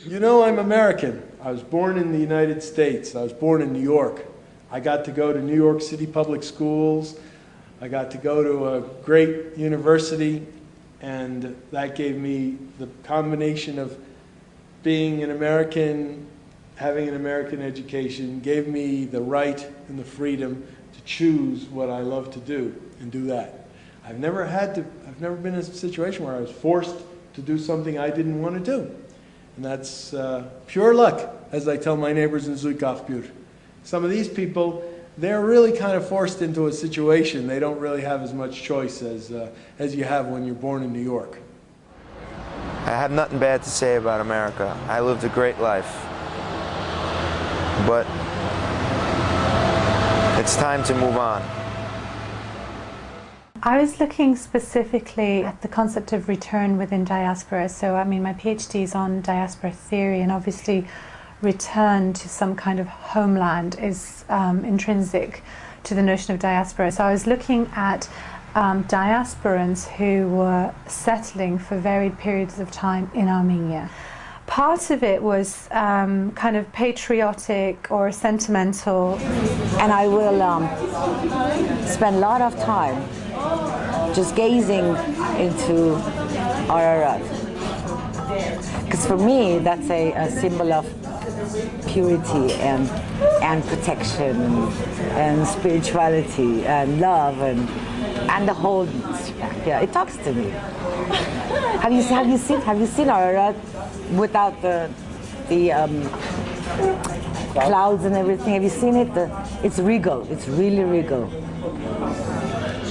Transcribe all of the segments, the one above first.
You know, I'm American. I was born in the United States. I was born in New York. I got to go to New York City public schools. I got to go to a great university, and that gave me the combination of being an American, having an American education, gave me the right and the freedom to choose what I love to do and do that. I've never been in a situation where I was forced to do something I didn't want to do. And that's pure luck, as I tell my neighbors in Zuidkafbuurt. Some of these people, they're really kind of forced into a situation. They don't really have as much choice as you have when you're born in New York. I have nothing bad to say about America. I lived a great life. But it's time to move on. I was looking specifically at the concept of return within diaspora. So, I mean, my PhD is on diaspora theory, and obviously return to some kind of homeland is intrinsic to the notion of diaspora. So I was looking at diasporans who were settling for varied periods of time in Armenia. Part of it was kind of patriotic or sentimental. And I will spend a lot of time just gazing into Ararat. Because for me, that's a symbol of purity and protection and spirituality and love and the wholeness. Yeah, it talks to me. Have you seen Ararat without the clouds and everything? Have you seen it? It's regal. It's really regal.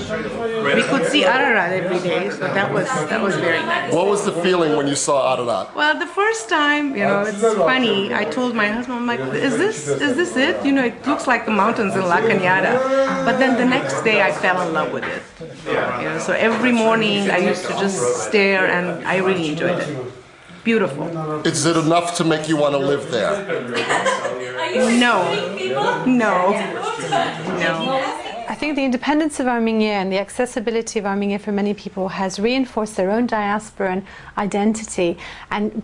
We could see Ararat every day, so that was very nice. What was the feeling when you saw Ararat? Well, the first time, you know, it's funny. I told my husband, I'm like, is this it? You know, it looks like the mountains in La Cañada. But then the next day, I fell in love with it. You know, so every morning, I used to just stare, and I really enjoyed it. Beautiful. Is it enough to make you want to live there? No. I think the independence of Armenia and the accessibility of Armenia for many people has reinforced their own diasporan identity,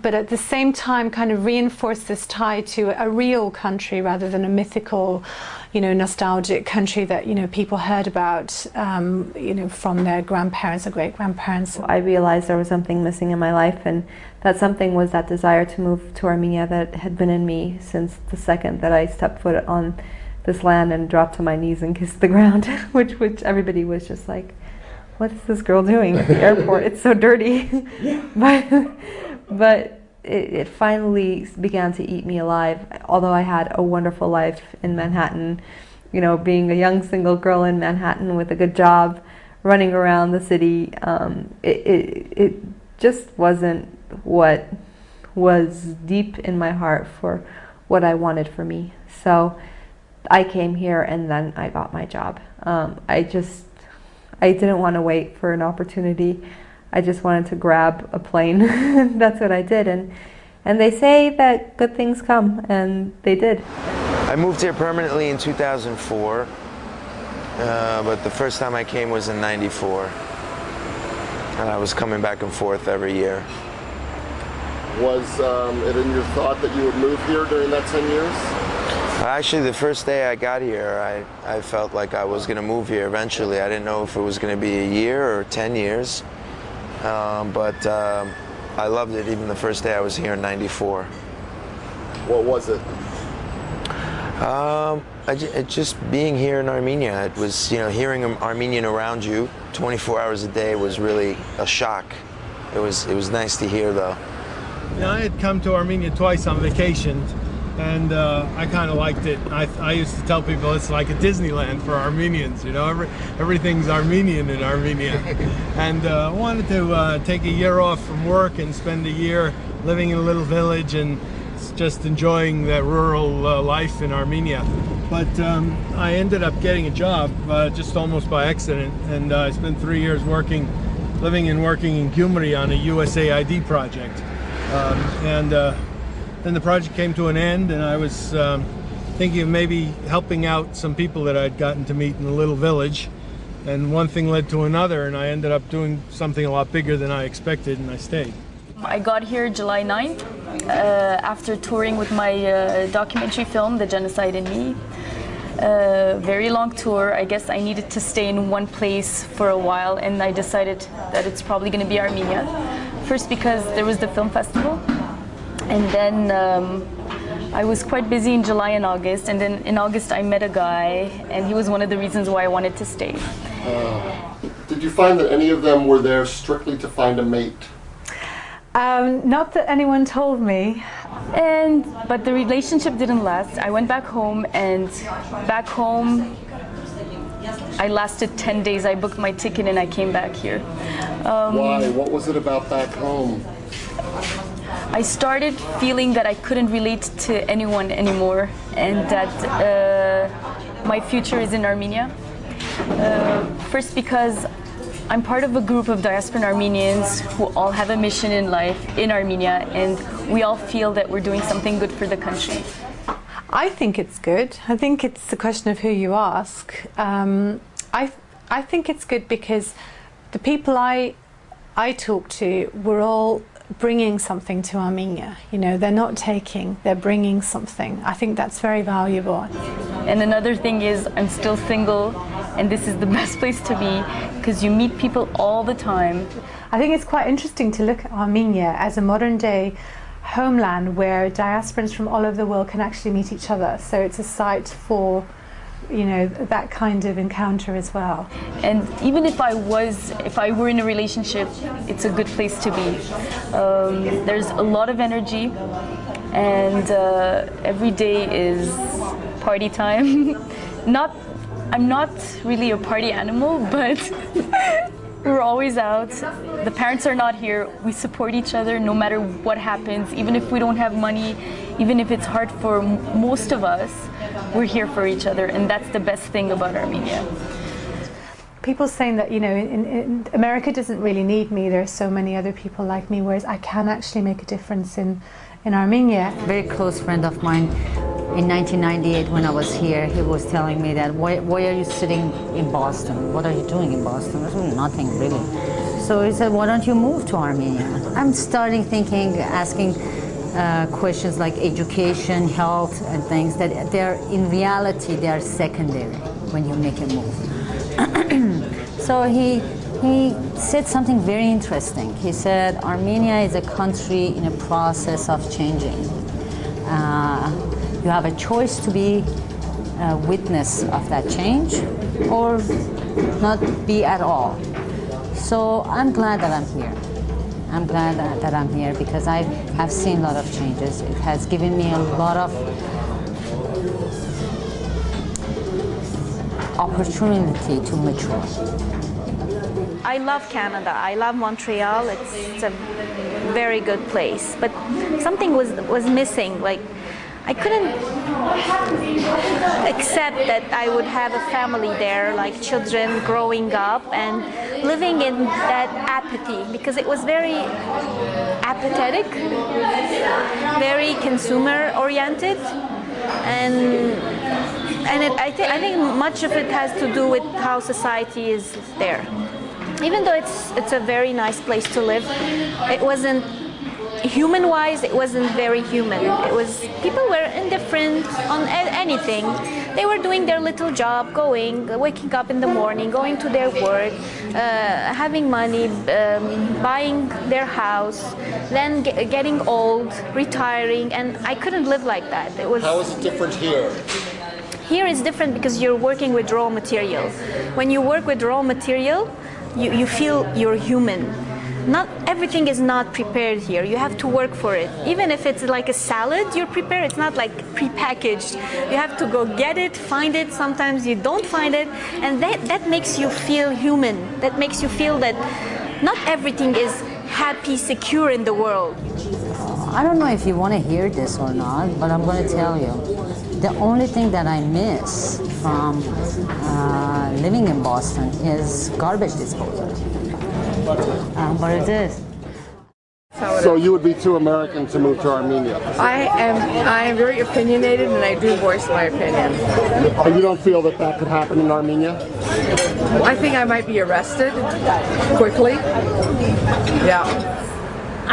but at the same time kind of reinforced this tie to a real country rather than a mythical, you know, nostalgic country that, you know, people heard about, you know, from their grandparents or great-grandparents. I realized there was something missing in my life, and that something was that desire to move to Armenia that had been in me since the second that I stepped foot on this land and dropped to my knees and kissed the ground, which everybody was just like, what is this girl doing at the airport? It's so dirty. but it finally began to eat me alive. Although I had a wonderful life in Manhattan, you know, being a young single girl in Manhattan with a good job, running around the city, it just wasn't what was deep in my heart for what I wanted for me. So I came here and then I got my job. I didn't want to wait for an opportunity. I just wanted to grab a plane. That's what I did. And they say that good things come, and they did. I moved here permanently in 2004, but the first time I came was in '94. And I was coming back and forth every year. Was it in your thought that you would move here during that 10 years? Actually, the first day I got here, I felt like I was going to move here eventually. I didn't know if it was going to be a year or 10 years, but I loved it even the first day I was here in '94. What was it? Just being here in Armenia. It was, you know, hearing Armenian around you 24 hours a day was really a shock. It was nice to hear, though. Now, I had come to Armenia twice on vacation, and I kind of liked it. I used to tell people it's like a Disneyland for Armenians, you know, everything's Armenian in Armenia. And I wanted to take a year off from work and spend a year living in a little village and just enjoying that rural life in Armenia. But I ended up getting a job just almost by accident, and I spent 3 years living and working in Gyumri on a USAID project. Then the project came to an end, and I was thinking of maybe helping out some people that I'd gotten to meet in the little village. And one thing led to another, and I ended up doing something a lot bigger than I expected, and I stayed. I got here July 9th, after touring with my documentary film, The Genocide in Me. Very long tour. I guess I needed to stay in one place for a while, and I decided that it's probably going to be Armenia. First because there was the film festival, and then I was quite busy in July and August, and then in August I met a guy, and he was one of the reasons why I wanted to stay. Did you find that any of them were there strictly to find a mate? Not that anyone told me. But the relationship didn't last. I went back home, and back home I lasted 10 days. I booked my ticket and I came back here. Why? What was it about back home? I started feeling that I couldn't relate to anyone anymore, and that my future is in Armenia. First because I'm part of a group of diasporan Armenians who all have a mission in life in Armenia, and we all feel that we're doing something good for the country. I think it's good. I think it's a question of who you ask. I think it's good because the people I talk to were all bringing something to Armenia. You know, they're not taking, they're bringing something. I think that's very valuable. And another thing is I'm still single, and this is the best place to be because you meet people all the time. I think it's quite interesting to look at Armenia as a modern day homeland where diasporans from all over the world can actually meet each other. So it's a site for, you know, that kind of encounter as well. And even if I were in a relationship, it's a good place to be. There's a lot of energy, and every day is party time. I'm not really a party animal, but we're always out. The parents are not here. We support each other no matter what happens. Even if we don't have money, even if it's hard for most of us, we're here for each other, and that's the best thing about Armenia. People saying that, you know, in America doesn't really need me, there are so many other people like me, whereas I can actually make a difference in Armenia. A very close friend of mine, in 1998 when I was here, he was telling me that, why are you sitting in Boston? What are you doing in Boston? I said, nothing really. So he said, why don't you move to Armenia? I'm starting thinking, asking questions like education, health, and things that they're, in reality, they are secondary when you make a move. So he said something very interesting. He said, Armenia is a country in a process of changing. You have a choice to be a witness of that change or not be at all. So I'm glad that I'm here. I'm glad that I'm here because I have seen a lot of changes. It has given me a lot of opportunity to mature. I love Canada. I love Montreal. It's a very good place. But something was missing. Like, I couldn't accept that I would have a family there, like children growing up and living in that apathy, because it was very apathetic, very consumer oriented, and I think much of it has to do with how society is there. Even though it's a very nice place to live, it wasn't, human-wise, it wasn't very human. It was, people were indifferent on anything. They were doing their little job, waking up in the morning, going to their work, having money, buying their house, then getting old, retiring, and I couldn't live like that. It was. How is it different here? Here is different because you're working with raw material. When you work with raw material, you feel you're human. Not everything is not prepared here. You have to work for it. Even if it's like a salad, you're prepared. It's not like prepackaged. You have to go get it, find it. Sometimes you don't find it, and that makes you feel human. That makes you feel that not everything is happy, secure in the world. I don't know if you want to hear this or not, but I'm going to tell you. The only thing that I miss from living in Boston is garbage disposal. But it is. So you would be too American to move to Armenia? I am very opinionated, and I do voice my opinion. And you don't feel that could happen in Armenia? I think I might be arrested quickly. Yeah.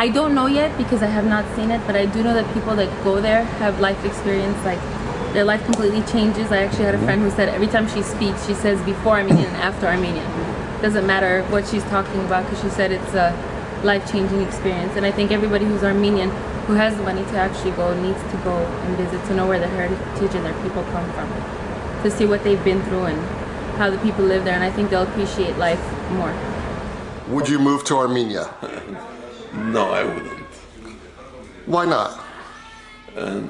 I don't know yet because I have not seen it, but I do know that people that go there have life experience, like their life completely changes. I actually had a friend who said every time she speaks, she says before Armenian and after Armenian. Doesn't matter what she's talking about because she said it's a life-changing experience. And I think everybody who's Armenian who has the money to actually go needs to go and visit to know where their heritage and their people come from, to see what they've been through and how the people live there. And I think they'll appreciate life more. Would you move to Armenia? No, I wouldn't. Why not?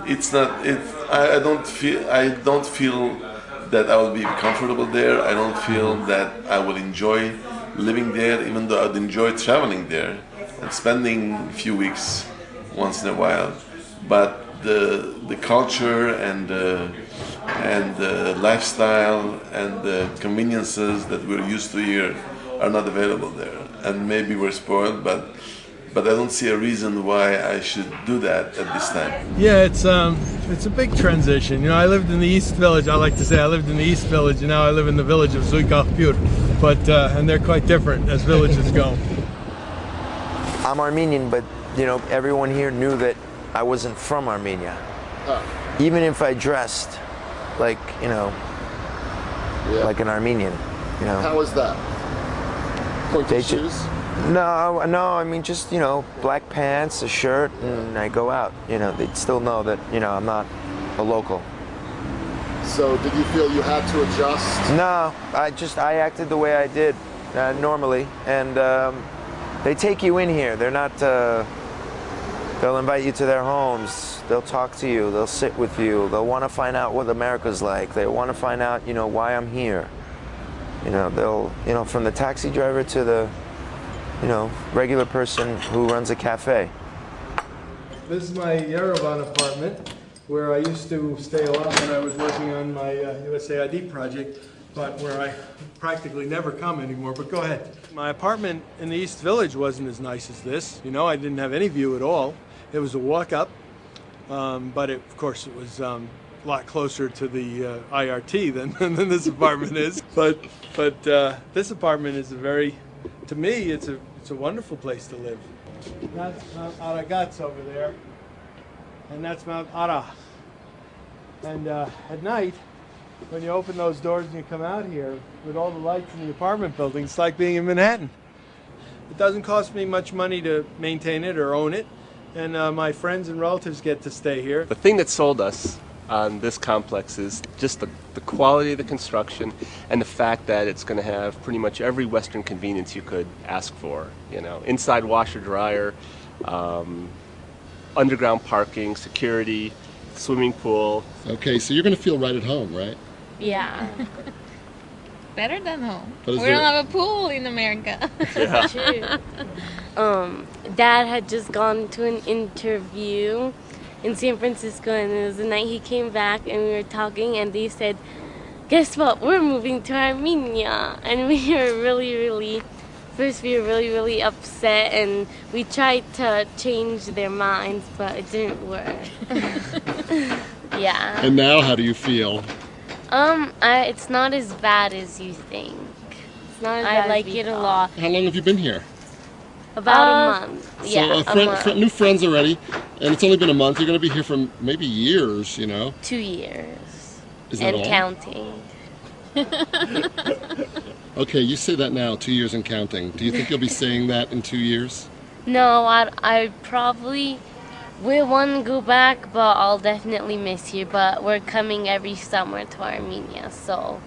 It's not. I don't feel that I will be comfortable there. I don't feel that I will enjoy living there, even though I'd enjoy traveling there and spending a few weeks once in a while. But the culture and the lifestyle and the conveniences that we're used to here are not available there. And maybe we're spoiled, but I don't see a reason why I should do that at this time. Yeah, it's a big transition. You know, I lived in the East Village. I like to say I lived in the East Village, and now I live in the village of Zuygakhpur. But and they're quite different as villages go. I'm Armenian, but you know, everyone here knew that I wasn't from Armenia. Even if I dressed like, you know, like an Armenian, you know. How was that? Pointy shoes? No, I mean, just, you know, black pants, a shirt, and I go out. You know, they'd still know that, you know, I'm not a local. So did you feel you had to adjust? No, I acted the way I did normally, and they take you in here. They're not, they'll invite you to their homes, they'll talk to you, they'll sit with you, they'll want to find out what America's like, they want to find out, you know, why I'm here. You know, they'll, you know, from the taxi driver to the, you know, regular person who runs a cafe. This is my Yerevan apartment, where I used to stay a lot when I was working on my USAID project, but where I practically never come anymore. But go ahead. My apartment in the East Village wasn't as nice as this. You know, I didn't have any view at all. It was a walk up, but of course it was a lot closer to the IRT than this apartment is. But this apartment is to me, it's a wonderful place to live. That's Mount Aragats over there, and that's Mount Ara. And at night, when you open those doors and you come out here, with all the lights in the apartment building, it's like being in Manhattan. It doesn't cost me much money to maintain it or own it, and my friends and relatives get to stay here. The thing that sold us on this complex is just the quality of the construction and the fact that it's going to have pretty much every Western convenience you could ask for. You know, inside washer dryer, underground parking, security, swimming pool. Okay, so you're going to feel right at home, right? Yeah. Better than home. But we don't have a pool in America. Yeah. True. Dad had just gone to an interview in San Francisco, and it was the night he came back, and we were talking, and they said, guess what, we're moving to Armenia. And we were really upset, and we tried to change their minds, but it didn't work. Yeah. And now how do you feel? It's not as bad as you think. It's not as bad. I like it a lot. How long have you been here? About a month. So new friends already, and it's only been a month. You're going to be here for maybe years, you know? 2 years. Is that and all? Counting. Okay, you say that now, 2 years and counting. Do you think you'll be saying that in 2 years? No, I probably will want to go back, but I'll definitely miss you. But we're coming every summer to Armenia, so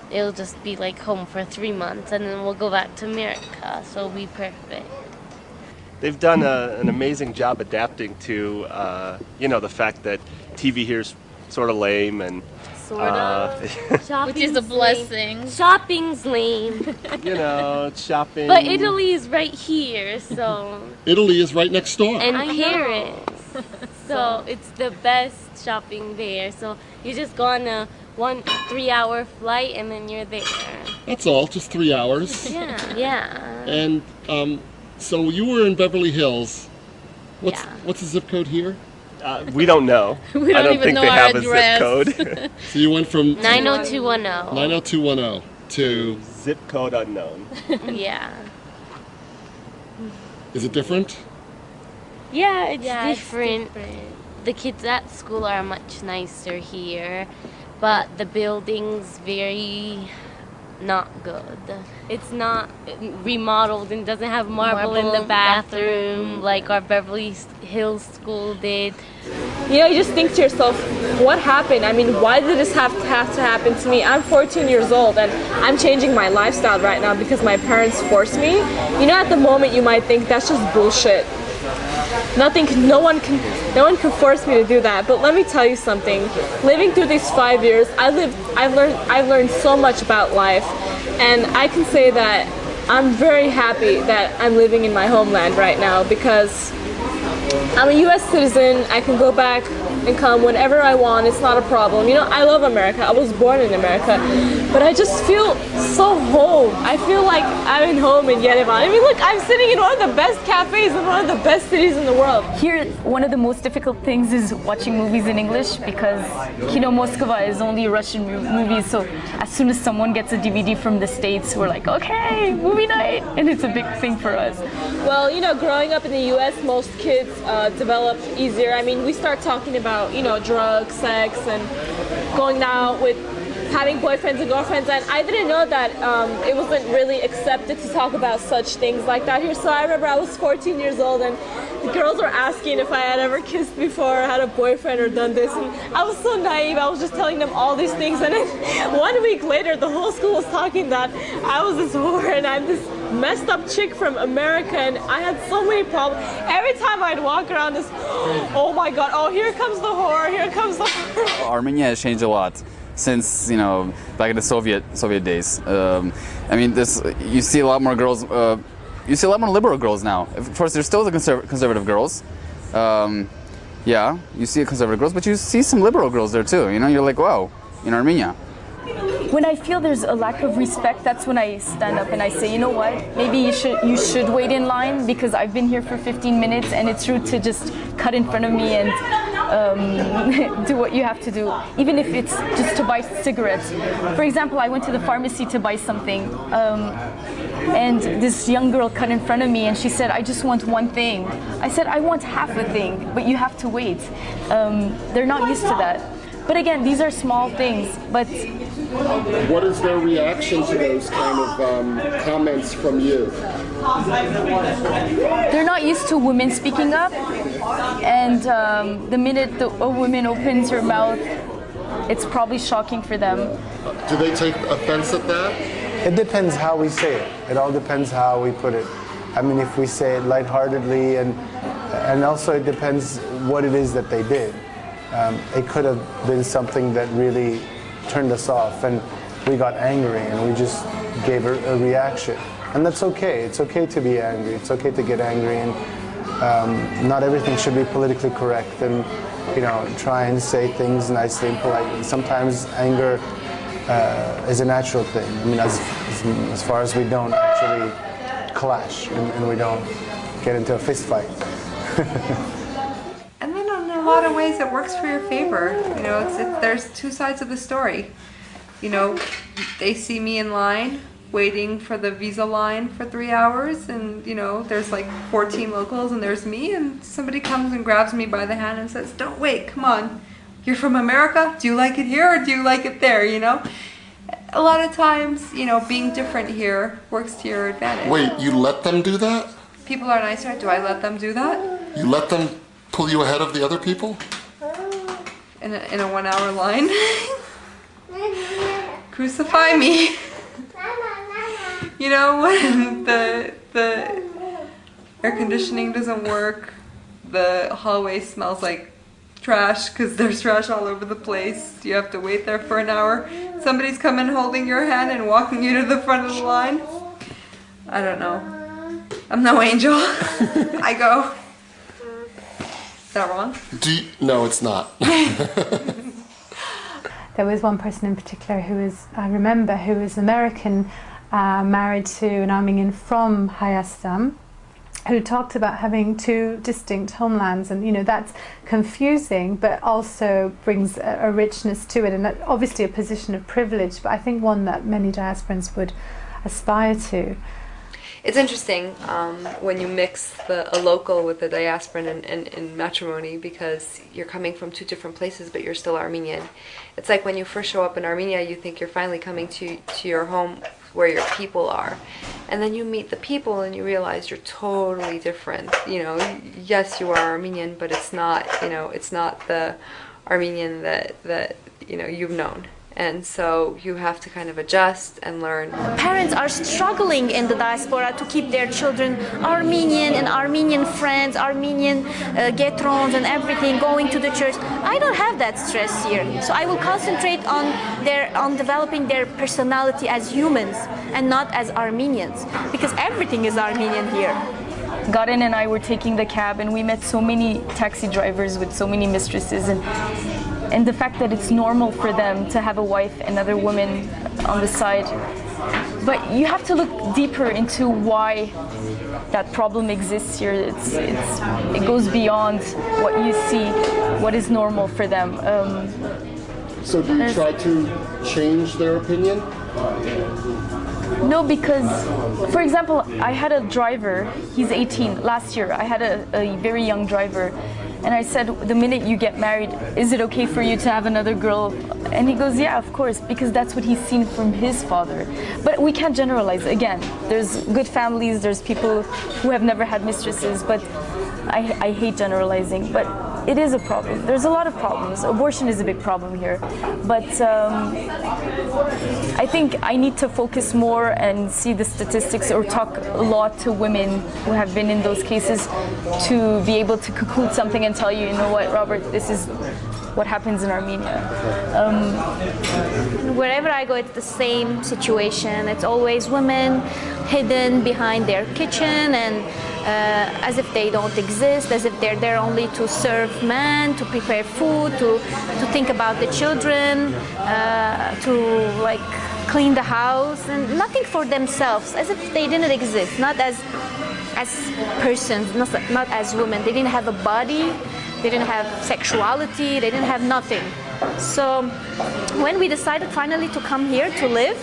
it'll just be like home for 3 months, and then we'll go back to America, so it'll be perfect. They've done an amazing job adapting to, you know, the fact that TV here's sort of lame and sort of. Which is a blessing. Shopping's lame. You know, shopping. But Italy is right here, so. Italy is right next door. And Paris. So it's the best shopping there. So you just go on a 3-hour flight and then you're there. That's all, just 3 hours. Yeah. And so you were in Beverly Hills. What's the zip code here? We don't know. We don't even know our address. Zip code. So you went from 90210. 90210 to zip code unknown. Yeah. Is it different? Yeah, it's different. The kids at school are much nicer here, but the building's very not good. It's not remodeled and doesn't have marble in the bathroom like our Beverly Hills school did. You know, you just think to yourself, what happened? I mean, why did this have to happen to me? I'm 14 years old and I'm changing my lifestyle right now because my parents forced me. You know, at the moment you might think that's just bullshit. No one can force me to do that. But let me tell you something. Living through these 5 years, I've learned so much about life, and I can say that I'm very happy that I'm living in my homeland right now because I'm a U.S. citizen. I can go back and come whenever I want. It's not a problem. You know, I love America. I was born in America. But I just feel so home. I feel like I'm in home in Yerevan. I mean, look, I'm sitting in one of the best cafes in one of the best cities in the world. Here, one of the most difficult things is watching movies in English because Kino Moskva is only Russian movies. So as soon as someone gets a DVD from the States, we're like, okay, movie night. And it's a big thing for us. Well, you know, growing up in the U.S., most kids develop easier. I mean, we start talking about, you know, drugs, sex, and going out with having boyfriends and girlfriends, and I didn't know that it wasn't really accepted to talk about such things like that here. So I remember I was 14 years old and the girls were asking if I had ever kissed before, had a boyfriend or done this, and I was so naive. I was just telling them all these things, and then 1 week later the whole school was talking that I was this whore and I'm this messed up chick from America, and I had so many problems. Every time I'd walk around this, oh my god, oh here comes the whore, here comes the whore. Armenia has changed a lot since, you know, back in the Soviet days. I mean, you see a lot more girls. You see a lot more liberal girls now. Of course, there's still the conservative girls. Yeah, you see conservative girls, but you see some liberal girls there too. You know, you're like, wow, in Armenia. When I feel there's a lack of respect, that's when I stand up and I say, you know what, maybe you should wait in line because I've been here for 15 minutes and it's rude to just cut in front of me and do what you have to do, even if it's just to buy cigarettes. For example, I went to the pharmacy to buy something and this young girl cut in front of me and she said, I just want one thing. I said, I want half a thing, but you have to wait. They're not used to that. But again, these are small things, but... What is their reaction to those kind of comments from you? They're not used to women speaking up, and the minute a woman opens her mouth, it's probably shocking for them. Do they take offense at that? It depends how we say it. It all depends how we put it. I mean, if we say it lightheartedly, and also it depends what it is that they did. It could have been something that really turned us off and we got angry and we just gave a reaction. And that's okay. It's okay to be angry. It's okay to get angry, and not everything should be politically correct, and, you know, try and say things nicely and politely. Sometimes anger is a natural thing. I mean, as far as we don't actually clash and we don't get into a fist fight. And then in a lot of ways it works for your favor. You know, there's two sides of the story. You know, they see me in line waiting for the visa line for 3 hours, and, you know, there's like 14 locals and there's me, and somebody comes and grabs me by the hand and says, don't wait, come on, you're from America, do you like it here or do you like it there, you know? A lot of times, you know, being different here works to your advantage. Wait, you let them do that? People are nicer. Do I let them do that? You let them pull you ahead of the other people? In a 1 hour line? Crucify me. You know, when the air conditioning doesn't work, the hallway smells like trash because there's trash all over the place. You have to wait there for an hour. Somebody's coming holding your hand and walking you to the front of the line. I don't know. I'm no angel. I go. Is that wrong? No, it's not. There was one person in particular I remember, who was American, married to an Armenian from Hayastan, who talked about having two distinct homelands, and, you know, that's confusing but also brings a richness to it, and obviously a position of privilege, but I think one that many diasporans would aspire to. It's interesting when you mix a local with the diasporan in matrimony, because you're coming from two different places, but you're still Armenian. It's like when you first show up in Armenia, you think you're finally coming to your home where your people are. And then you meet the people and you realize you're totally different. You know, yes, you are Armenian, but it's not, you know, it's not the Armenian that you know, you've known. And so you have to kind of adjust and learn. Parents are struggling in the diaspora to keep their children Armenian and Armenian friends, Armenian getrons and everything, going to the church. I don't have that stress here. So I will concentrate on developing their personality as humans and not as Armenians, because everything is Armenian here. Garin and I were taking the cab and we met so many taxi drivers with so many mistresses, and the fact that it's normal for them to have a wife and other women on the side. But you have to look deeper into why that problem exists here. It goes beyond what you see, what is normal for them. So do you try to change their opinion? No, because, for example, I had a driver, he's 18, last year I had a very young driver, and I said, the minute you get married, is it okay for you to have another girl? And he goes, yeah, of course, because that's what he's seen from his father. But we can't generalize. Again, there's good families, there's people who have never had mistresses, but I hate generalizing. But it is a problem. There's a lot of problems. Abortion is a big problem here. But I think I need to focus more and see the statistics, or talk a lot to women who have been in those cases, to be able to conclude something and tell you, you know what, Robert, this is what happens in Armenia. Wherever I go, it's the same situation. It's always women hidden behind their kitchen, and as if they don't exist, as if they're there only to serve men, to prepare food, to think about the children, to like clean the house, and nothing for themselves, as if they didn't exist, not as persons, not as women. They didn't have a body, they didn't have sexuality, they didn't have nothing. So when we decided finally to come here to live,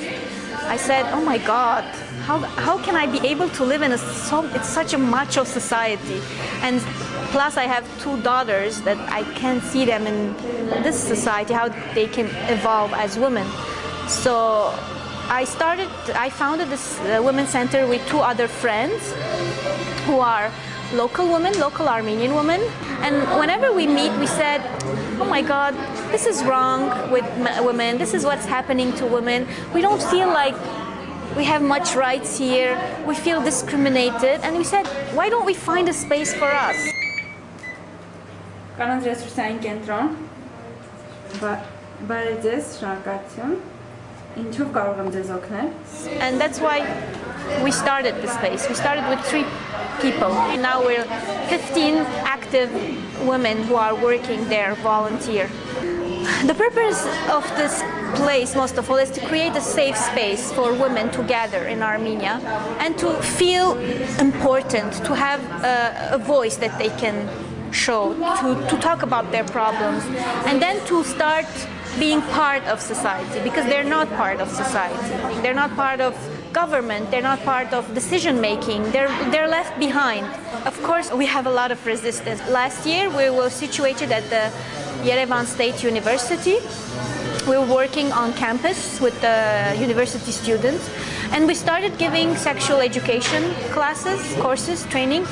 I said, oh my God, how can I be able to live in it's such a macho society? And plus I have two daughters that I can see them in this society, how they can evolve as women. So I founded this women's center with two other friends who are local women, local Armenian women. And whenever we meet, we said, oh my God, this is wrong with women. This is what's happening to women. We don't feel like we have much rights here. We feel discriminated. And we said, why don't we find a space for us? Կանանց ռեսուրսային կենտրոն, բարի ձեզ, շնորհակալություն, ինչով կարող եմ ձեզ օգնել? And that's why we started the space. We started with 3 people. Now we're 15 active women who are working there, volunteer. The purpose of this place, most of all, is to create a safe space for women to gather in Armenia and to feel important, to have a voice that they can show, to talk about their problems, and then to start being part of society, because they're not part of society. They're not part of government, they're not part of decision making, they're left behind. Of course, we have a lot of resistance. Last year we were situated at the Yerevan State University. We were working on campus with the university students, and we started giving sexual education classes, courses, training,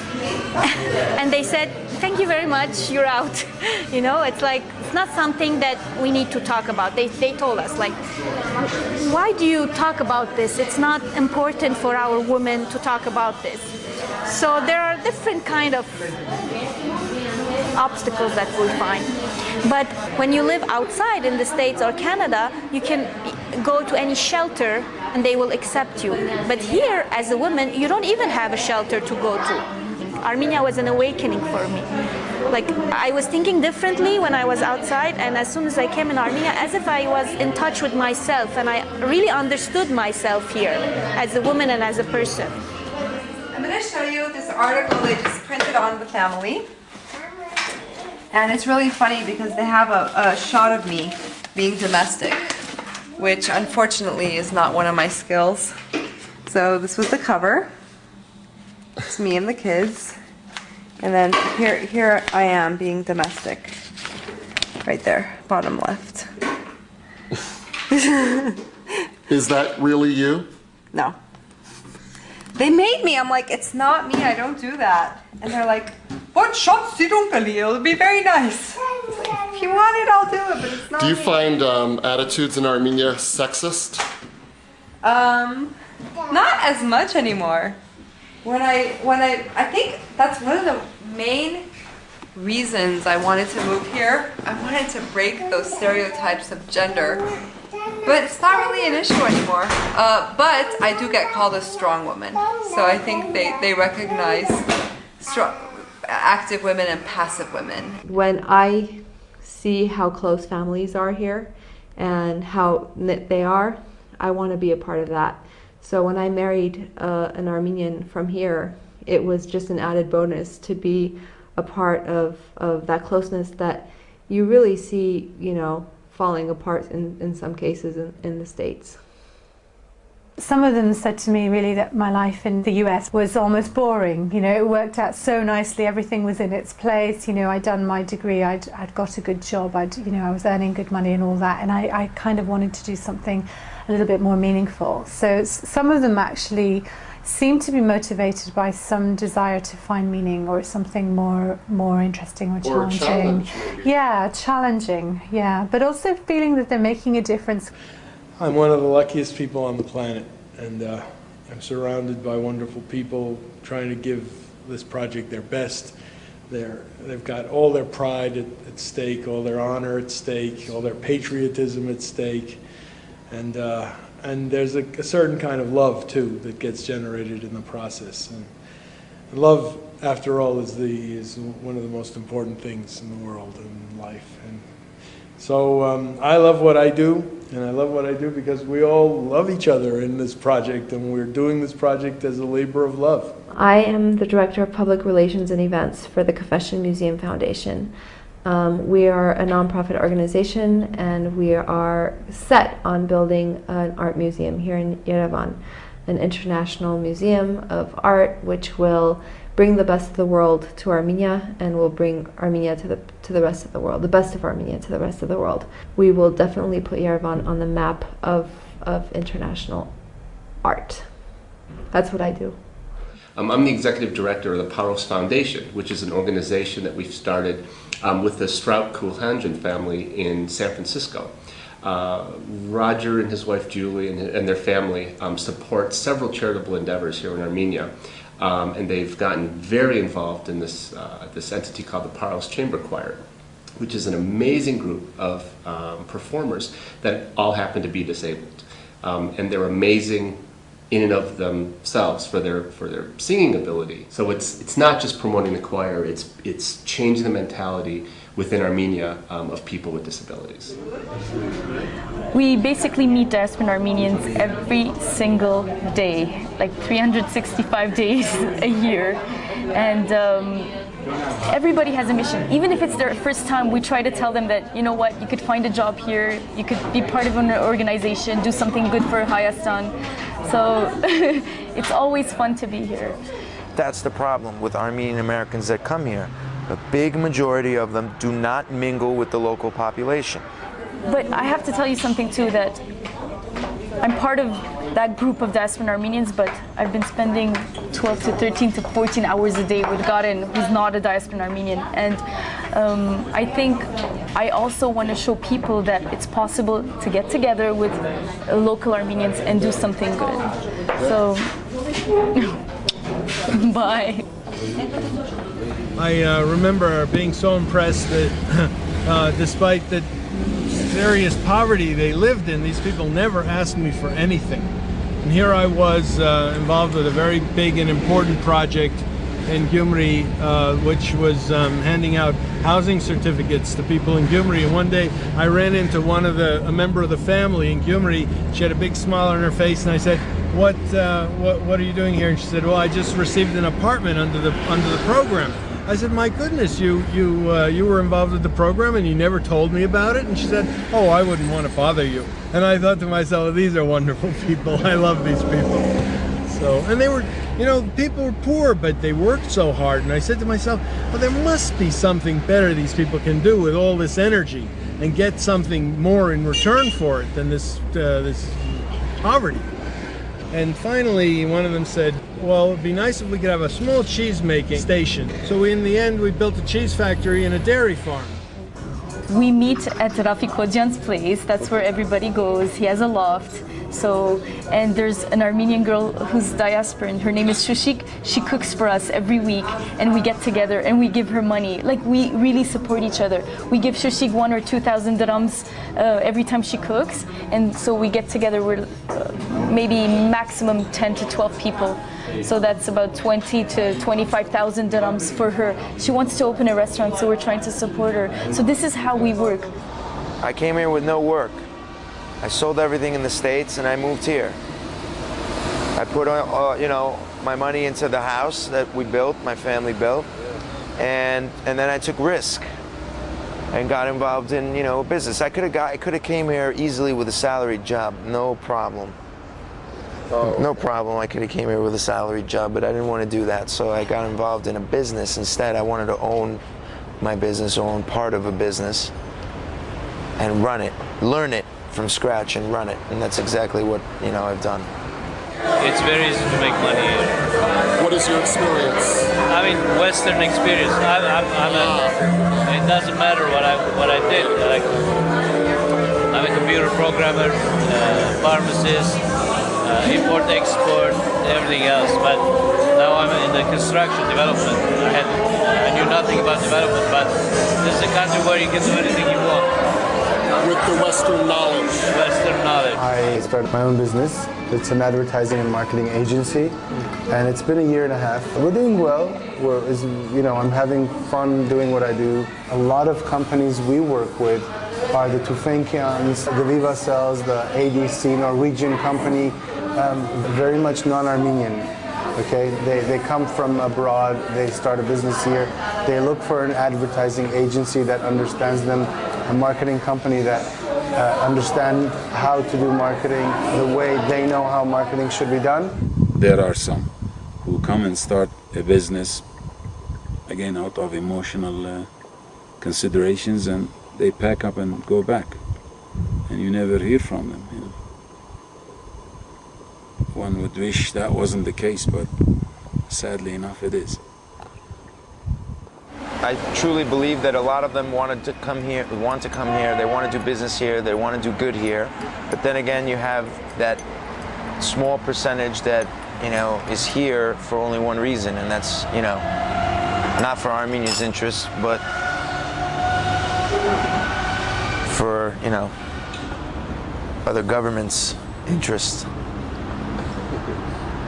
and they said, thank you very much, you're out. You know, it's like, it's not something that we need to talk about. They told us, like, why do you talk about this? It's not important for our women to talk about this. So there are different kind of obstacles that we find. But when you live outside in the States or Canada, you can go to any shelter and they will accept you. But here, as a woman, you don't even have a shelter to go to. Armenia was an awakening for me. Like, I was thinking differently when I was outside, and as soon as I came in Armenia, as if I was in touch with myself, and I really understood myself here as a woman and as a person. I'm going to show you this article they just printed on the family. And it's really funny because they have a shot of me being domestic, which unfortunately is not one of my skills. So this was the cover. It's me and the kids. And then here I am being domestic. Right there, bottom left. Is that really you? No. They made me. I'm like, it's not me. I don't do that. And they're like, what shots did It'll be very nice. If you want it, I'll do it, but it's not Do you me. find attitudes in Armenia sexist? Not as much anymore. I think that's one of the main reasons I wanted to move here. I wanted to break those stereotypes of gender, but it's not really an issue anymore. But I do get called a strong woman, so I think they recognize active women and passive women. When I see how close families are here and how knit they are, I want to be a part of that. So when I married an Armenian from here, it was just an added bonus to be a part of that closeness that you really see, you know, falling apart in some cases in the States. Some of them said to me really that my life in the US was almost boring. You know, it worked out so nicely, everything was in its place. You know, I'd done my degree, I'd got a good job, I was earning good money and all that, and I kind of wanted to do something a little bit more meaningful. So some of them actually seem to be motivated by some desire to find meaning or something more interesting or challenging. Or a challenge, maybe. Yeah, challenging, yeah. But also feeling that they're making a difference. I'm one of the luckiest people on the planet, and I'm surrounded by wonderful people trying to give this project their best. They've got all their pride at stake, all their honor at stake, all their patriotism at stake, and there's a certain kind of love too that gets generated in the process. And love, after all, is one of the most important things in the world and in life. And so I love what I do. And I love what I do because we all love each other in this project, and we're doing this project as a labor of love. I am the Director of Public Relations and Events for the Confession Museum Foundation. We are a nonprofit organization, and we are set on building an art museum here in Yerevan, an international museum of art which will bring the best of the world to Armenia and will bring Armenia to the rest of the world, the best of Armenia to the rest of the world. We will definitely put Yerevan on the map of international art. That's what I do. I'm the executive director of the Paros Foundation, which is an organization that we've started with the Strout-Kulhanjan family in San Francisco. Roger and his wife Julie and their family support several charitable endeavors here in Armenia. And they've gotten very involved in this entity called the Paros Chamber Choir, which is an amazing group of performers that all happen to be disabled. And they're amazing in and of themselves for their singing ability. So it's not just promoting the choir, it's changing the mentality within Armenia of people with disabilities. We basically meet diasporan Armenians every single day, like 365 days a year, and everybody has a mission. Even if it's their first time, we try to tell them that, you know what, you could find a job here, you could be part of an organization, do something good for Hayastan. So it's always fun to be here. That's the problem with Armenian Americans that come here. A big majority of them do not mingle with the local population. But I have to tell you something too, that I'm part of that group of diasporan Armenians, but I've been spending 12 to 13 to 14 hours a day with Garen, who's not a diasporan Armenian. And I think I also want to show people that it's possible to get together with local Armenians and do something good. So, bye. I remember being so impressed that despite the serious poverty they lived in, these people never asked me for anything. And here I was involved with a very big and important project in Gyumri, which was handing out housing certificates to people in Gyumri. And one day I ran into a member of the family in Gyumri. She had a big smile on her face, and I said, what are you doing here? And she said, well, I just received an apartment under the program. I said, my goodness, you were involved with the program and you never told me about it? And she said, oh, I wouldn't want to bother you. And I thought to myself, these are wonderful people. I love these people. So, and they were, you know, people were poor, but they worked so hard. And I said to myself, well, there must be something better these people can do with all this energy and get something more in return for it than this poverty. And finally, one of them said, well, it'd be nice if we could have a small cheese making station. So in the end, we built a cheese factory and a dairy farm. We meet at Rafik Hodjan's place. That's where everybody goes. He has a loft. So, and there's an Armenian girl who's diasporan. Her name is Shushik. She cooks for us every week, and we get together and we give her money. Like, we really support each other. We give Shushik 1,000 or 2,000 dirhams every time she cooks, and so we get together. We're maybe maximum 10 to 12 people. So that's about 20 to 25,000 dirhams for her. She wants to open a restaurant, so we're trying to support her. So this is how we work. I came here with no work. I sold everything in the States and I moved here. I put you know, my money into the house that we built, my family built, and then I took risk and got involved in, you know, business. I could have came here easily with a salaried job, no problem. No problem. I could have came here with a salaried job, but I didn't want to do that, so I got involved in a business instead. I wanted to own my business, or own part of a business, and run it, learn it from scratch and run it, and that's exactly what, you know, I've done. It's very easy to make money here. What is your experience? I mean, Western experience. It doesn't matter what I did. I'm a computer programmer, pharmacist, import, export, everything else. But now I'm in the construction development. I knew nothing about development, but this is a country where you can do anything you want. With the Western knowledge. Western knowledge. I started my own business. It's an advertising and marketing agency, and it's been 1.5 years. We're doing well. You know, I'm having fun doing what I do. A lot of companies we work with are the Tufenkians, the Viva Cells, the ADC, Norwegian company, very much non-Armenian. Okay, they come from abroad, they start a business here, they look for an advertising agency that understands them, a marketing company that understand how to do marketing the way they know how marketing should be done. There are some who come and start a business, again out of emotional considerations, and they pack up and go back, and you never hear from them. You know? One would wish that wasn't the case, but sadly enough it is. I truly believe that a lot of them want to come here, they want to do business here, they want to do good here. But then again, you have that small percentage that, you know, is here for only one reason, and that's, you know, not for Armenia's interests, but for, you know, other governments' interests.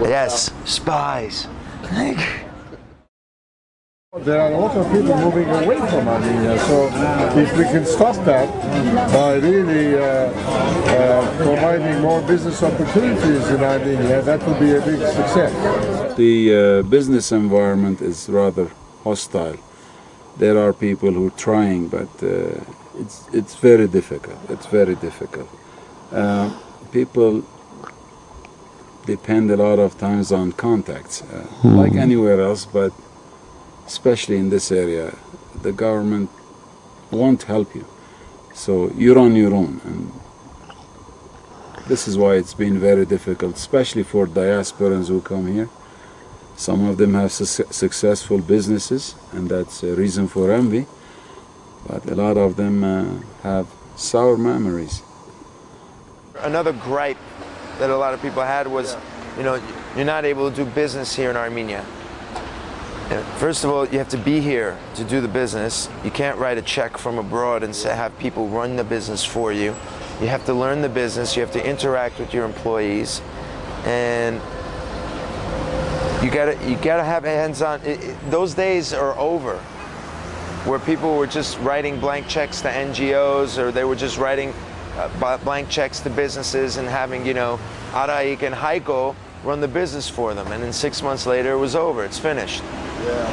Yes, spies. There are a lot of people moving away from Armenia, so if we can stop that by really providing more business opportunities in Armenia, that would be a big success. The business environment is rather hostile. There are people who are trying, but it's very difficult. It's very difficult. People depend a lot of times on contacts, like anywhere else, but especially in this area, the government won't help you. So you're on your own, and this is why it's been very difficult, especially for diasporans who come here. Some of them have successful businesses, and that's a reason for envy, but a lot of them have sour memories. Another gripe that a lot of people had was, you know, you're not able to do business here in Armenia. First of all, you have to be here to do the business. You can't write a check from abroad and have people run the business for you. You have to learn the business, you have to interact with your employees, and you gotta have hands-on. Those days are over, where people were just writing blank checks to NGOs, or they were just writing blank checks to businesses and having, you know, Araik and Heiko run the business for them, and then 6 months later it was over, it's finished.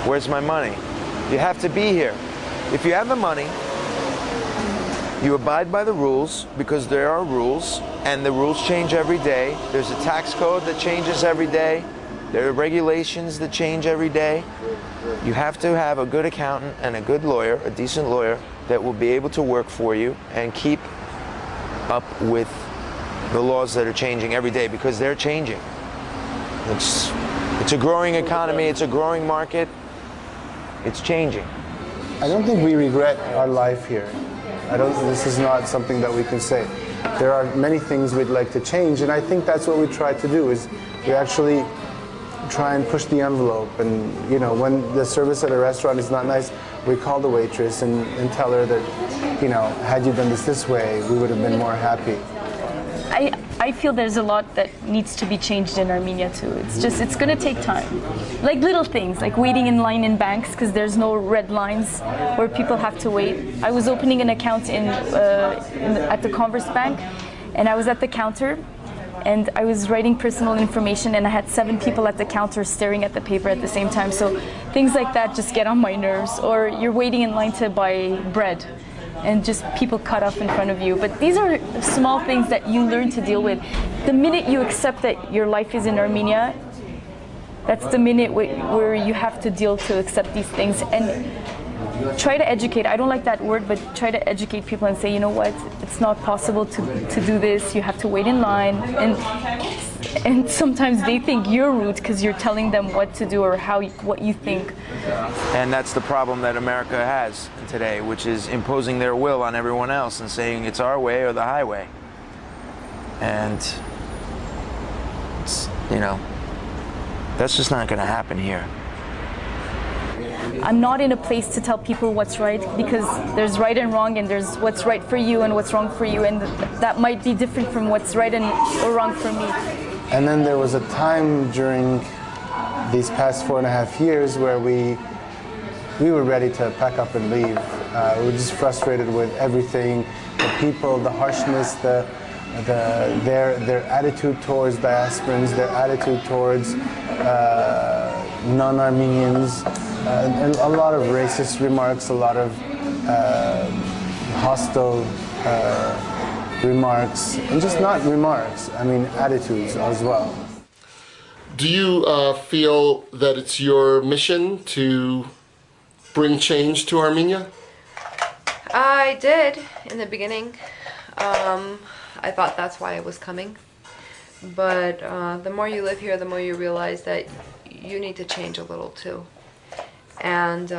Where's my money? You have to be here. If you have the money, You abide by the rules because there are rules, and the rules change every day. There's a tax code that changes every day. There are regulations that change every day. You have to have a good accountant and a good lawyer, a decent lawyer, that will be able to work for you and keep up with the laws that are changing every day, because they're changing. It's a growing economy, it's a growing market, it's changing. I don't think we regret our life here. This is not something that we can say. There are many things we'd like to change, and I think that's what we try to do, is we actually try and push the envelope. And you know, when the service at a restaurant is not nice, we call the waitress and tell her that, you know, had you done this way, we would have been more happy. I feel there's a lot that needs to be changed in Armenia too. It's going to take time. Like little things, like waiting in line in banks because there's no red lines where people have to wait. I was opening an account at the Converse Bank, and I was at the counter, and I was writing personal information, and I had 7 people at the counter staring at the paper at the same time. So things like that just get on my nerves. Or you're waiting in line to buy bread, and just people cut off in front of you. But these are small things that you learn to deal with. The minute you accept that your life is in Armenia, that's the minute where you have to deal to accept these things. And try to educate. I don't like that word, but try to educate people and say, you know what, it's not possible to do this. You have to wait in line. And sometimes they think you're rude because you're telling them what to do or what you think. And that's the problem that America has today, which is imposing their will on everyone else and saying it's our way or the highway. And, you know, that's just not going to happen here. I'm not in a place to tell people what's right, because there's right and wrong, and there's what's right for you and what's wrong for you, and that might be different from what's right or wrong for me. And then there was a time during these past 4.5 years where we were ready to pack up and leave. We were just frustrated with everything, the people, the harshness, their attitude towards diasporans, their attitude towards non-Armenians, and a lot of racist remarks, a lot of hostile remarks, and just not remarks, I mean attitudes as well. Do you feel that it's your mission to bring change to Armenia? I did in the beginning. I thought that's why I was coming. But the more you live here, the more you realize that you need to change a little too. And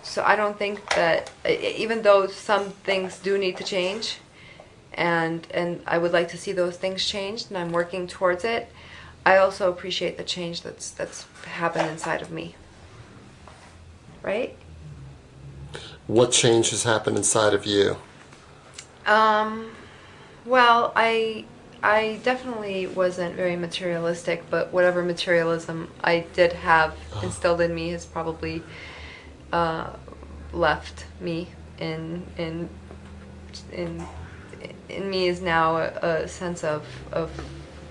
so I don't think that, even though some things do need to change, and I would like to see those things changed, and I'm working towards it, I also appreciate the change that's happened inside of me. Right? What change has happened inside of you? Well, I definitely wasn't very materialistic, but whatever materialism I did have instilled in me has probably left me. In me is now a sense of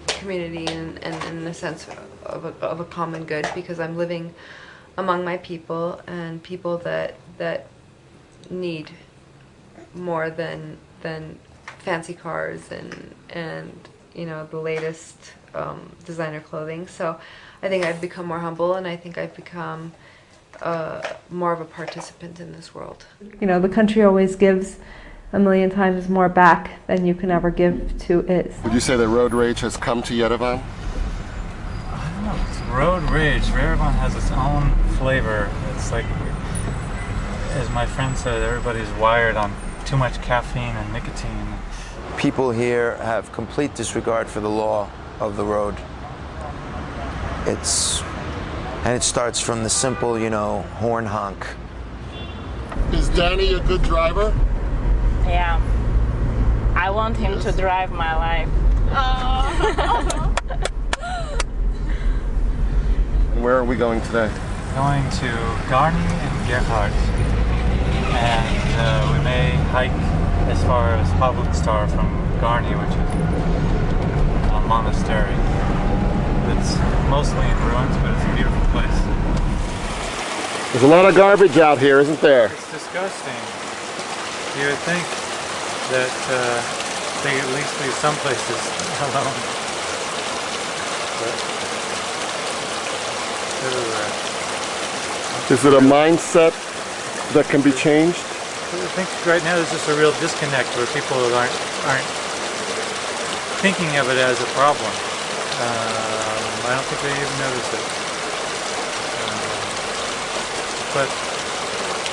community and a sense of a common good, because I'm living among my people, and people that need more than fancy cars and you know, the latest designer clothing. So I think I've become more humble, and I think I've become more of a participant in this world. You know, the country always gives 1,000,000 times more back than you can ever give to it. Would you say that road rage has come to Yerevan? I don't know. It's road rage. Yerevan has its own flavor. It's like, as my friend said, everybody's wired on too much caffeine and nicotine. People here have complete disregard for the law of the road. And it starts from the simple, you know, horn honk. Is Danny a good driver? Yeah. I want him to drive my life. Oh. Where are we going today? Going to Garni and Gerhardt. And we may hike as far as Pavlik Star from Garni, which is a monastery. It's mostly in ruins, but it's a beautiful place. There's a lot of garbage out here, isn't there? It's disgusting. You would think that they at least leave some places alone. But everywhere. Is it a mindset that can be changed? I think right now there's just a real disconnect where people aren't thinking of it as a problem. I don't think they even notice it. But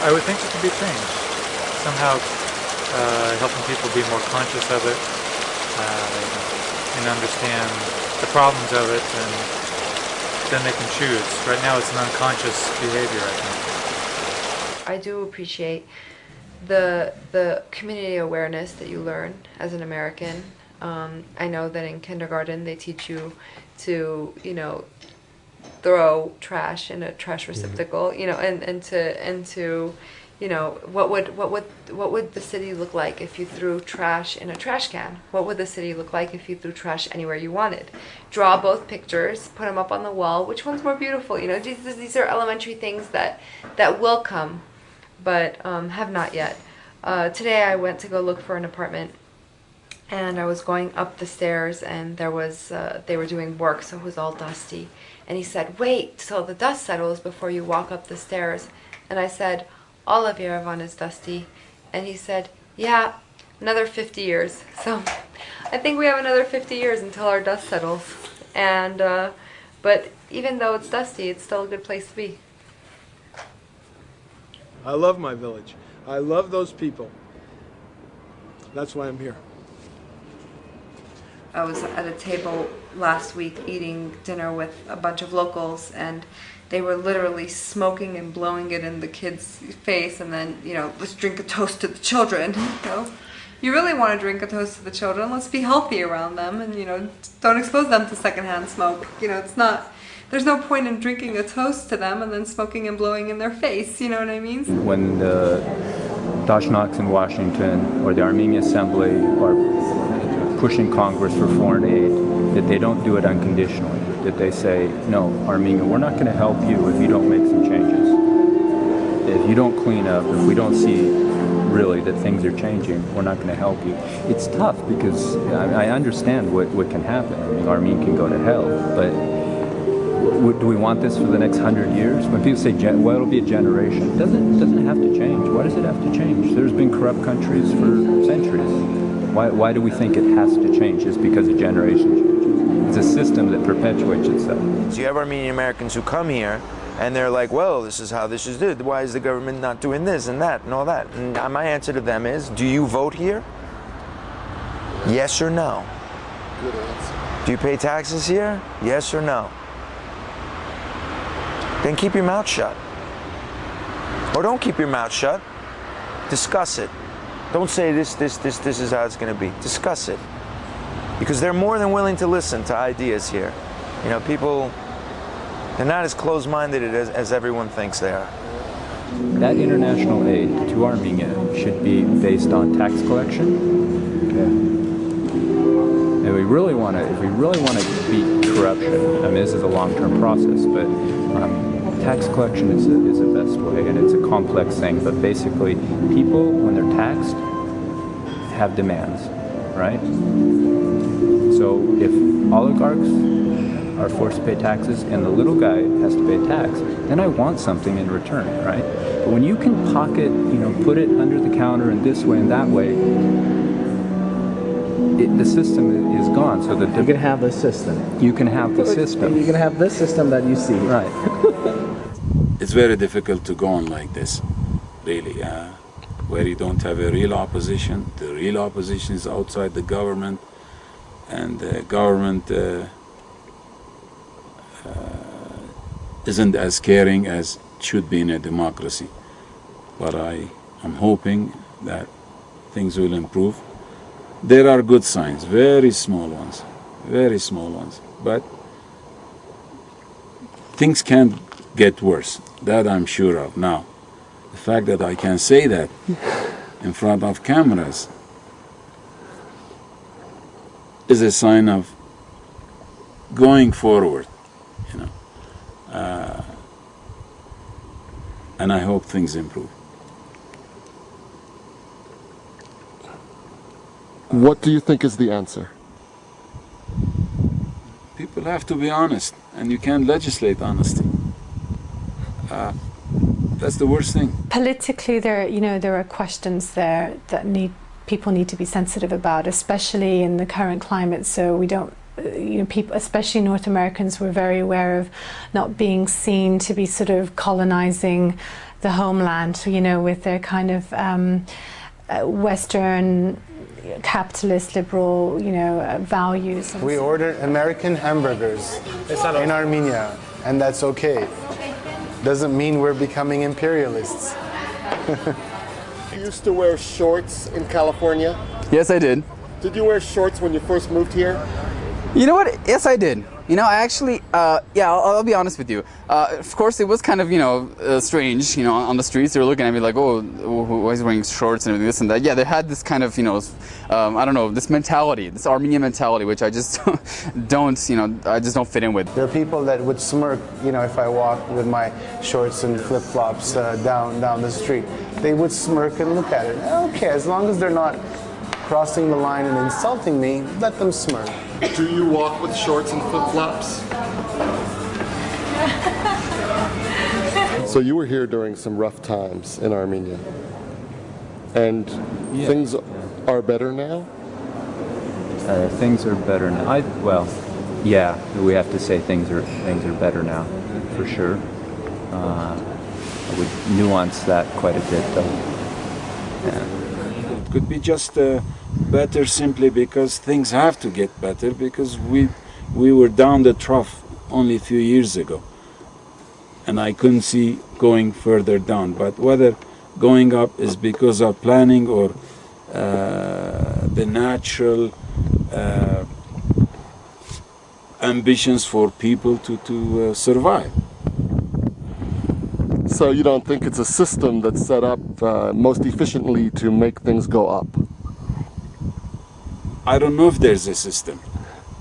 I would think it could be changed. Somehow helping people be more conscious of it and understand the problems of it, and then they can choose. Right now it's an unconscious behavior, I think. I do appreciate the community awareness that you learn as an American. I know that in kindergarten they teach you to, throw trash in a trash receptacle, and to, what would the city look like if you threw trash in a trash can? What would the city look like if you threw trash anywhere you wanted? Draw both pictures, put them up on the wall. Which one's more beautiful? These are elementary things that will come, but have not yet. Today I went to go look for an apartment, and I was going up the stairs, and there was they were doing work, so it was all dusty. And he said, "Wait till the dust settles before you walk up the stairs." And I said, "All of Yerevan is dusty." And he said, "Yeah, another 50 years." So I think we have another 50 years until our dust settles. And but even though it's dusty, it's still a good place to be. I love my village. I love those people. That's why I'm here. I was at a table last week eating dinner with a bunch of locals, and they were literally smoking and blowing it in the kids' face, and then, let's drink a toast to the children. You really want to drink a toast to the children. Let's be healthy around them, and, don't expose them to secondhand smoke. It's not, there's no point in drinking a toast to them and then smoking and blowing in their face, you know what I mean? When the Dashnaks in Washington or the Armenian Assembly are pushing Congress for foreign aid, that they don't do it unconditionally, that they say, no, Armenia, we're not going to help you if you don't make some changes. If you don't clean up, if we don't see really that things are changing, we're not going to help you. It's tough because I understand what can happen. I mean, Armenia can go to hell, but do we want this for the next 100 years? When people say, well, it'll be a generation, it doesn't have to change. Why does it have to change? There's been corrupt countries for centuries. Why do we think it has to change just because a generation changes? It's a system that perpetuates itself. So you have Armenian Americans who come here and they're like, well, this is how this is done. Why is the government not doing this and that and all that? And my answer to them is, do you vote here? Yes or no? Good answer. Do you pay taxes here? Yes or no? Then keep your mouth shut. Or don't keep your mouth shut. Discuss it. Don't say this is how it's going to be. Discuss it. Because they're more than willing to listen to ideas here. People, they're not as closed-minded as everyone thinks they are. That international aid to Armenia should be based on tax collection. And if we really want to beat corruption, I mean, this is a long-term process, but tax collection is the best way, and it's a complex thing. But basically, people, when they're taxed, have demands, right? So if oligarchs are forced to pay taxes and the little guy has to pay tax, then I want something in return, right? But when you can pocket, put it under the counter in this way and that way, the system is gone. So that you can have the system. You can have the system. You can have this system that you see. Right. It's very difficult to go on like this, really, where you don't have a real opposition. The real opposition is outside the government, and the government isn't as caring as it should be in a democracy. But I am hoping that things will improve. There are good signs, very small ones, but things can't get worse. That I'm sure of. Now, the fact that I can say that in front of cameras is a sign of going forward, and I hope things improve. What do you think is the answer? People have to be honest, and you can't legislate honesty. That's the worst thing. Politically, there are questions there that people need to be sensitive about, especially in the current climate. So we don't, people, especially North Americans, were very aware of not being seen to be sort of colonizing the homeland, with their kind of Western capitalist liberal values. We order American hamburgers in Armenia, and that's okay. Doesn't mean we're becoming imperialists. You used to wear shorts in California? Yes, I did. Did you wear shorts when you first moved here? You know what? Yes, I did. I actually, I'll be honest with you. Of course, it was kind of, strange, on the streets. They were looking at me like, oh, why is he wearing shorts and this and that. Yeah, they had this kind of, I don't know, this mentality, this Armenian mentality, which I just I just don't fit in with. There are people that would smirk, if I walked with my shorts and flip-flops down the street. They would smirk and look at it. Okay, as long as they're not crossing the line and insulting me, let them smirk. Do you walk with shorts and flip-flops? So you were here during some rough times in Armenia, and things are better now? Things are better now. Yeah, we have to say things are better now, for sure. I would nuance that quite a bit, though. Yeah. It could be just better simply because things have to get better, because we were down the trough only a few years ago, and I couldn't see going further down. But whether going up is because of planning or the natural ambitions for people to survive. So you don't think it's a system that's set up most efficiently to make things go up? I don't know if there's a system,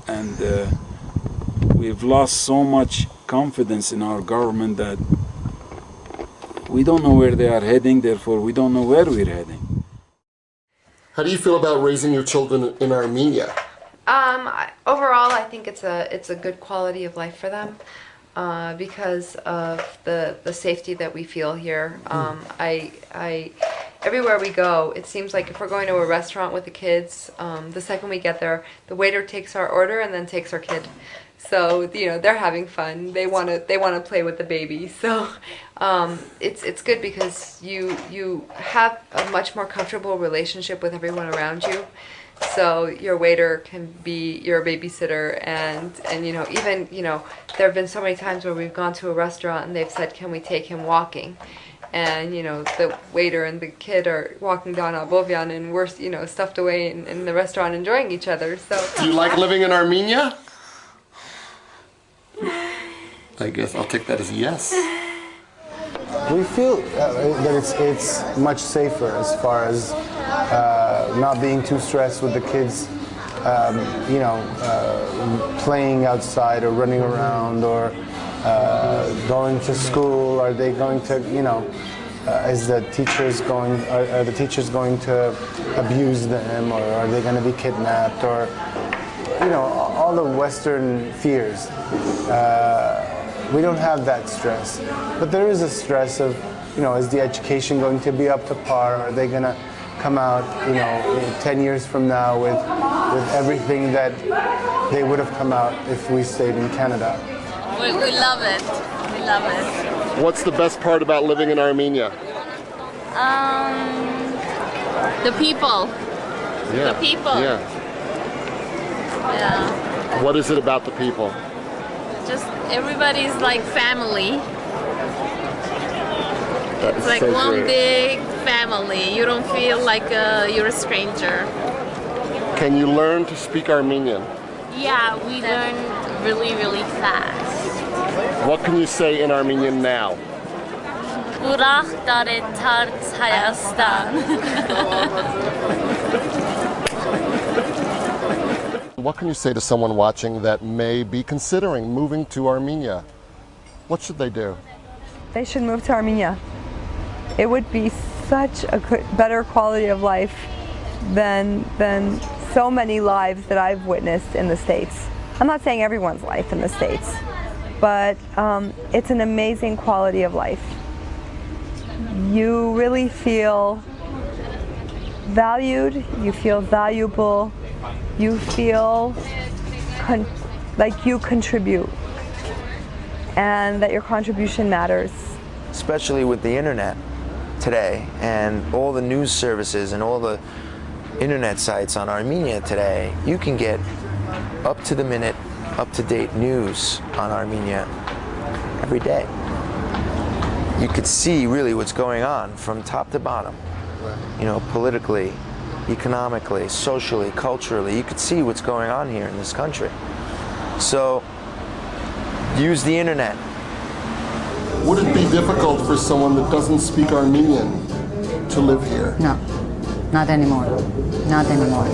and we've lost so much confidence in our government that we don't know where they are heading, therefore we don't know where we're heading. How do you feel about raising your children in Armenia? Overall, I think it's a good quality of life for them. Because of the safety that we feel here. Everywhere we go, it seems like if we're going to a restaurant with the kids, the second we get there, the waiter takes our order and then takes our kid. So they're having fun. They want to play with the baby. So it's good because you have a much more comfortable relationship with everyone around you. So your waiter can be your babysitter, and even there have been so many times where we've gone to a restaurant and they've said, can we take him walking? And the waiter and the kid are walking down Abovian, and we're stuffed away in the restaurant enjoying each other. So do you like living in Armenia? I guess I'll take that as a yes. We feel that it's much safer as far as not being too stressed with the kids, playing outside or running around or going to school. Are they going to, is the teachers going? Are the teachers going to abuse them, or are they going to be kidnapped, or all the Western fears? We don't have that stress, but there is a stress of, is the education going to be up to par? Are they going to come out, 10 years from now with everything that they would have come out if we stayed in Canada? We love it. We love it. What's the best part about living in Armenia? The people. Yeah. The people. Yeah. Yeah. What is it about the people? Just everybody's like family. It's like so one great. big family. You don't feel like you're a stranger. Can you learn to speak Armenian? Yeah, we learn really, really fast. What can you say in Armenian now? Ուրախ տարեթարց Հայաստան. What can you say to someone watching that may be considering moving to Armenia? What should they do? They should move to Armenia. It would be such a better quality of life than so many lives that I've witnessed in the States. I'm not saying everyone's life in the States, but it's an amazing quality of life. You really feel valued, you feel valuable, you feel like you contribute and that your contribution matters. Especially with the internet today and all the news services and all the internet sites on Armenia today, you can get up-to-the-minute, up-to-date news on Armenia every day. You could see really what's going on from top to bottom, you know, politically, economically, socially, culturally. You could see what's going on here in this country. So use the internet. Would it be difficult for someone that doesn't speak Armenian to live here? No, not anymore. Not anymore.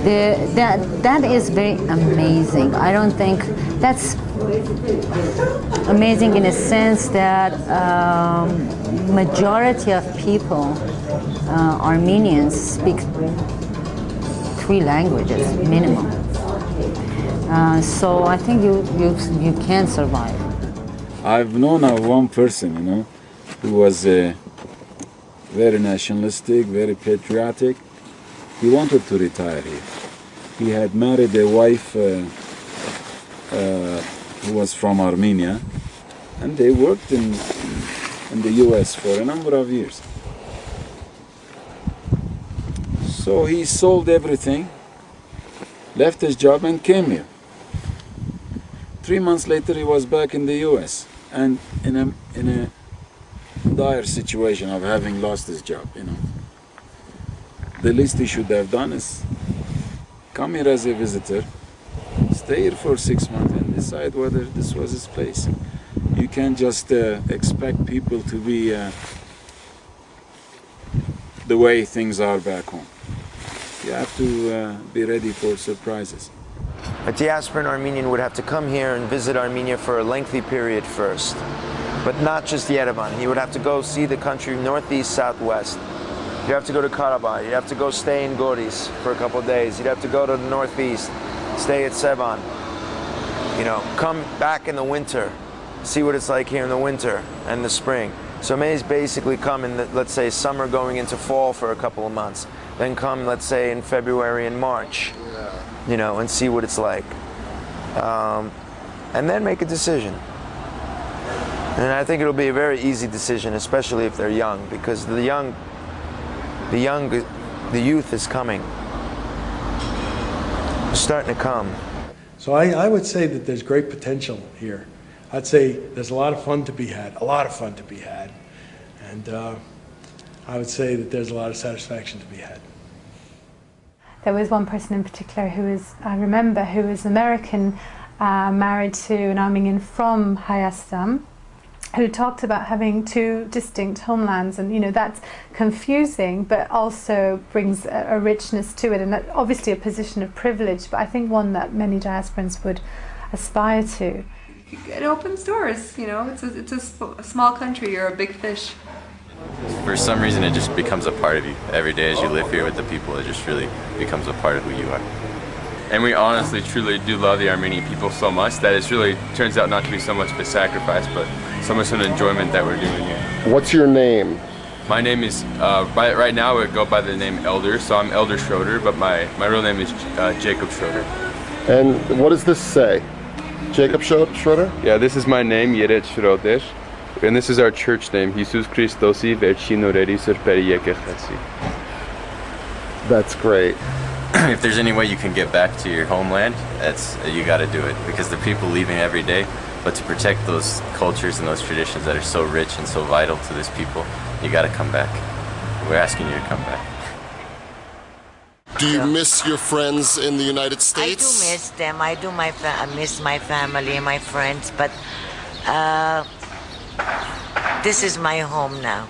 That is very amazing. I don't think that's amazing in a sense that majority of people, Armenians, speak 3 languages minimum. So I think you can survive. I've known of one person, you know, who was very nationalistic, very patriotic. He wanted to retire here. He had married a wife who was from Armenia, and they worked in the US for a number of years. So he sold everything, left his job and came here. 3 months later he was back in the US and in a dire situation of having lost his job, you know. The least he should have done is come here as a visitor, stay here for 6 months and decide whether this was his place. You can't just expect people to be the way things are back home. You have to be ready for surprises. A diasporan Armenian would have to come here and visit Armenia for a lengthy period first, but not just Yerevan. He would have to go see the country northeast, southwest. You have to go to Karabakh. You have to go stay in Goris for a couple of days. You'd have to go to the northeast, stay at Sevan. You know, come back in the winter, see what it's like here in the winter and the spring. So may basically come in, let's say, summer going into fall for a couple of months. Then come, let's say, in February and March, you know, and see what it's like. And then make a decision. And I think it'll be a very easy decision, especially if they're young, because the youth is coming. It's starting to come. So I would say that there's great potential here. I'd say there's a lot of fun to be had, And I would say that there's a lot of satisfaction to be had. There was one person in particular I remember, who was American, married to an Armenian from Hayastam, who talked about having 2 distinct homelands, and you know that's confusing, but also brings a richness to it, and that obviously a position of privilege, but I think one that many diasporans would aspire to. It opens doors, you know. It's a small country. You're a big fish. For some reason, it just becomes a part of you. Every day as you live here with the people, it just really becomes a part of who you are. And we honestly, truly do love the Armenian people so much that it really turns out not to be so much of a sacrifice, but so much an enjoyment that we're doing here. What's your name? My name is, right now I would go by the name Elder, so I'm Elder Schroeder, but my real name is Jacob Schroeder. And what does this say? Jacob Schroeder? Yeah, this is my name, Yeret Schroeder. And this is our church name, Jesus Christosi Verchin Oreri Sirperi Yekechesi. That's great. If there's any way you can get back to your homeland, you got to do it, because the people leaving every day, but to protect those cultures and those traditions that are so rich and so vital to this people, you got to come back. We're asking you to come back. Do you miss your friends in the United States? I do miss them. I do miss my family and my friends, but this is my home now.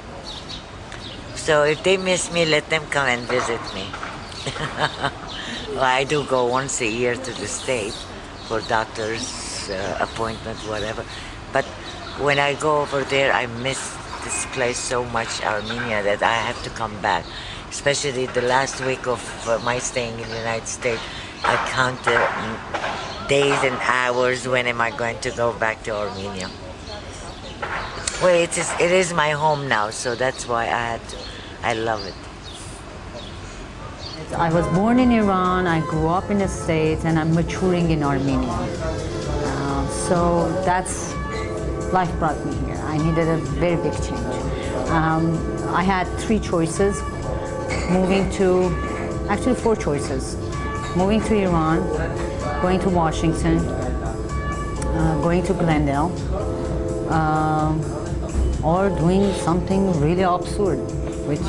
So if they miss me, let them come and visit me. Well, I do go once a year to the state for doctor's appointment, whatever. But when I go over there, I miss this place so much, Armenia, that I have to come back. Especially the last week of my staying in the United States, I count the days and hours when am I going to go back to Armenia. Well, it is my home now, so that's why I love it. I was born in Iran, I grew up in the States, and I'm maturing in Armenia. So that's, life brought me here. I needed a very big change. I had 3 choices, actually 4 choices. Moving to Iran, going to Washington, going to Glendale, or doing something really absurd, which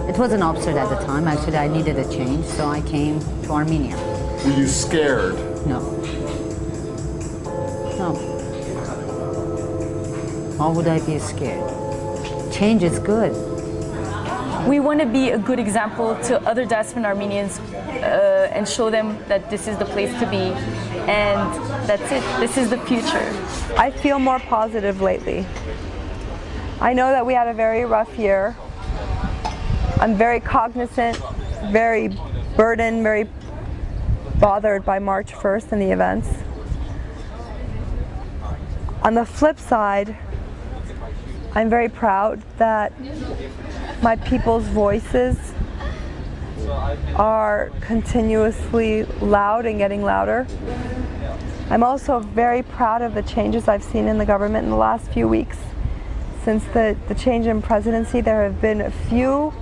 it wasn't absurd at the time. Actually, I needed a change, so I came to Armenia. Were you scared? No. No. Why would I be scared? Change is good. We want to be a good example to other diasporan Armenians and show them that this is the place to be, and that's it. This is the future. I feel more positive lately. I know that we had a very rough year. I'm very cognizant, very burdened, very bothered by March 1st and the events. On the flip side, I'm very proud that my people's voices are continuously loud and getting louder. I'm also very proud of the changes I've seen in the government in the last few weeks. Since the change in presidency, there have been a few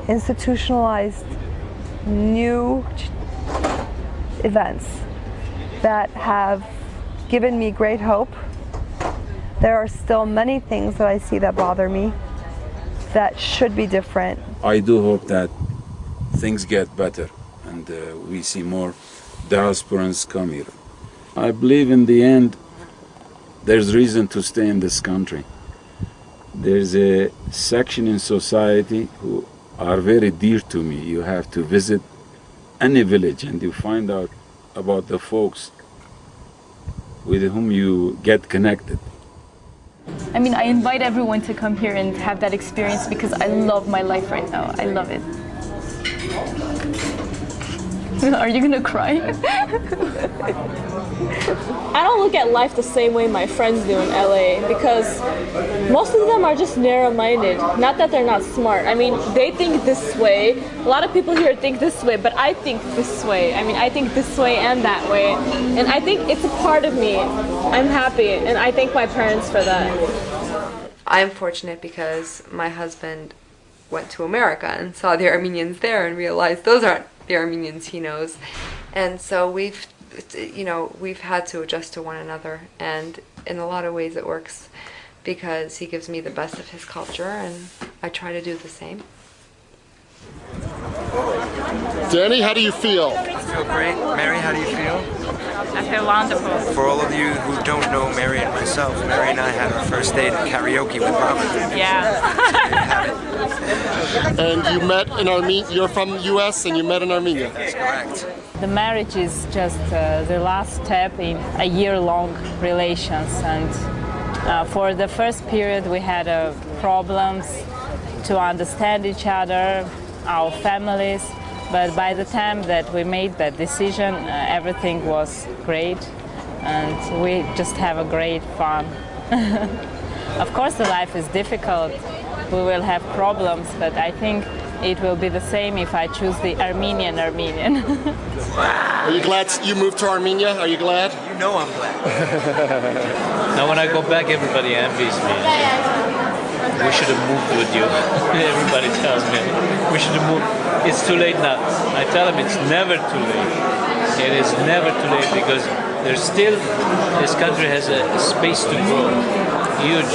institutionalized new events that have given me great hope. There are still many things that I see that bother me that should be different. I do hope that things get better and we see more diasporans come here. I believe in the end there's reason to stay in this country. There's a section in society who are very dear to me. You have to visit any village and you find out about the folks with whom you get connected. I mean, I invite everyone to come here and have that experience because I love my life right now. I love it. Are you gonna cry? I don't look at life the same way my friends do in LA because most of them are just narrow-minded. Not that they're not smart. I mean, they think this way. A lot of people here think this way, but I think this way. I mean, I think this way and that way. And I think it's a part of me. I'm happy, and I thank my parents for that. I'm fortunate because my husband went to America and saw the Armenians there and realized those aren't the Armenians he knows. And so we've had to adjust to one another, and in a lot of ways it works because he gives me the best of his culture and I try to do the same. Danny, how do you feel? I feel great. Mary, how do you feel? I feel wonderful. For all of you who don't know Mary and myself, Mary and I had our first date at karaoke with Robert. Yeah. And you met in Armenia, you're from the US and you met in Armenia. That's correct. The marriage is just the last step in a year-long relations, and for the first period we had problems to understand each other, our families, but by the time that we made that decision, everything was great, and we just have a great fun. Of course the life is difficult, we will have problems, but I think it will be the same if I choose the Armenian. Are you glad you moved to Armenia? Are you glad? You know I'm glad. Now when I go back, everybody envies me. We should have moved with you. Everybody tells me we should have moved. It's too late now. I tell them it's never too late. It is never too late because there's still, this country has a space to grow. Huge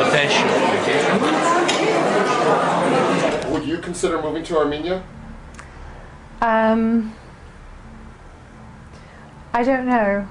potential. Would you consider moving to Armenia? I don't know.